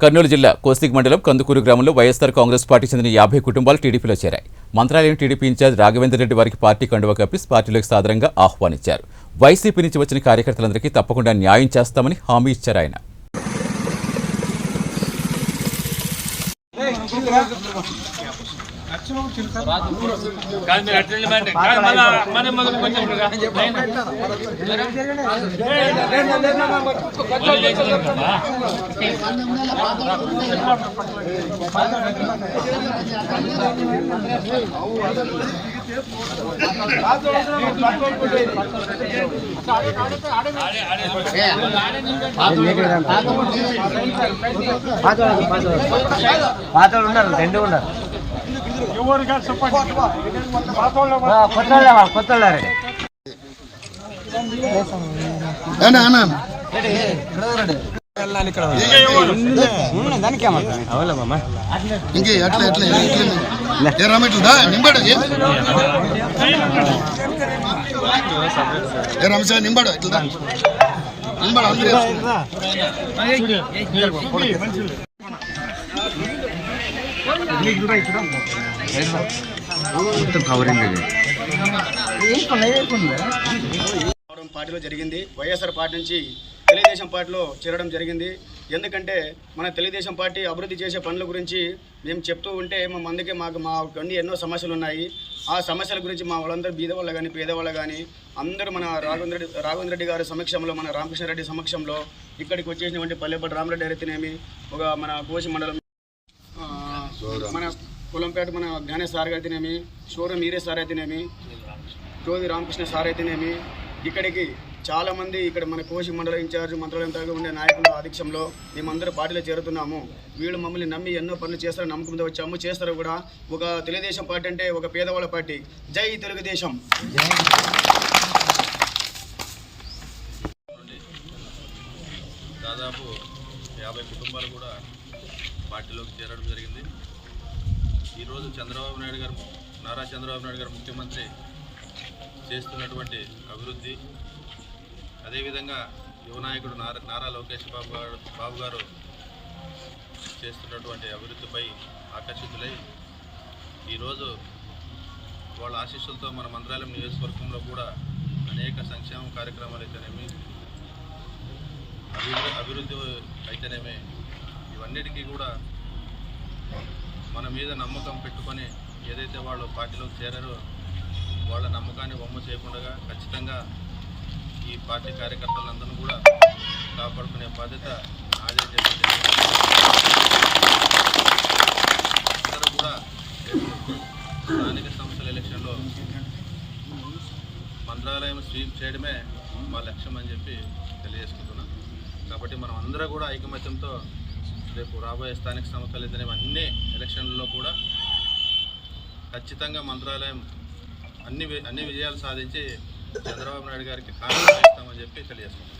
కర్నూలు జిల్లా కోస్తిక్ మండలం కందుకూరు గ్రామంలో వైఎస్ఆర్ కాంగ్రెస్ పార్టీ చెందిన 50 కుటుంబాలు టీడీపీలో చేరాయి. మంత్రాలయం టీడీపీ ఇన్ఛార్జ్ రాఘవేందర్ రెడ్డి వారికి పార్టీ కండువా కప్పి పార్టీలోకి సాదరంగా ఆహ్వానించారు. వైసీపీ నుంచి వచ్చిన కార్యకర్తలందరికీ తప్పకుండా న్యాయం చేస్తామని హామీ ఇచ్చారు ఆయన. పార్టీలో జరిగింది. వైఎస్ఆర్ పార్టీ నుంచి తెలుగుదేశం పార్టీలో చేరడం జరిగింది. ఎందుకంటే మన తెలుగుదేశం పార్టీ అభివృద్ధి చేసే పనుల గురించి మేము చెప్తూ ఉంటే మా ఎన్నో సమస్యలు ఉన్నాయి. ఆ సమస్యల గురించి మా వాళ్ళందరూ బీదవాళ్ళు కానీ పేదవాళ్ళు కానీ అందరూ మన రాఘవేంద్ర రెడ్డి గారి సమక్షంలో, మన రామకృష్ణారెడ్డి సమక్షంలో ఇక్కడికి వచ్చేసినటువంటి పల్లెపల్లి రామరెడ్డి అయితేనేమి, ఒక మన కోసి మండలం మన పొలంపేట మన జ్ఞానేష్ సార్ అయితేనేమి, షోరూమ్ మీరే సార్ అయితేనేమి, జోగి రామకృష్ణ సార్ అయితేనేమి, ఇక్కడికి చాలామంది ఇక్కడ మన కోసి మండల ఇన్ఛార్జ్ మంత్రాలయంతో ఉండే నాయకుల ఆధిక్యంలో మేమందరూ పార్టీలో చేరుతున్నాము. వీళ్ళు మమ్మల్ని నమ్మి ఎన్నో పనులు చేస్తారని నమ్మకంతో వచ్చాము, చేస్తారు కూడా. ఒక తెలుగుదేశం పార్టీ అంటే ఒక పేదవాళ్ళ పార్టీ. జై తెలుగుదేశం. దాదాపు 50 కుటుంబాలు కూడా పార్టీలోకి చేరడం జరిగింది. ఈరోజు నారా చంద్రబాబు నాయుడు గారు ముఖ్యమంత్రి చేస్తున్నటువంటి అభివృద్ధి, అదేవిధంగా యువనాయకుడు నారా లోకేష్ బాబు గారు చేస్తున్నటువంటి అభివృద్ధిపై ఆకర్షితులై ఈరోజు వాళ్ళ ఆశీస్సులతో మన మంత్రాలయం నియోజకవర్గంలో కూడా అనేక సంక్షేమ కార్యక్రమాలు అయితేనేమి, అభివృద్ధి అయితేనేమి, ఇవన్నిటికీ కూడా మన మీద నమ్మకం పెట్టుకొని ఏదైతే వాళ్ళు పార్టీలోకి చేరారో వాళ్ళ నమ్మకాన్ని వమ్ము చేయకుండా ఖచ్చితంగా ఈ పార్టీ కార్యకర్తలందరూ కూడా కాపాడుకునే బాధ్యత నాదే చేసింది. అందరూ కూడా స్థానిక సంస్థల ఎలక్షన్లో మంత్రాలయం స్వీప్ చేయడమే మా లక్ష్యం అని చెప్పి తెలియజేసుకుంటున్నాం. కాబట్టి మనం అందరూ కూడా ఐకమత్యంతో రేపు రాబోయే స్థానిక సంస్థలు అయితేనే అన్ని ఎలక్షన్లలో కూడా ఖచ్చితంగా మంత్రాలయం అన్ని విజయాలు సాధించి చంద్రబాబు నాయుడు గారికి కారణం ఇస్తామని చెప్పి తెలియజేసుకుంటాం.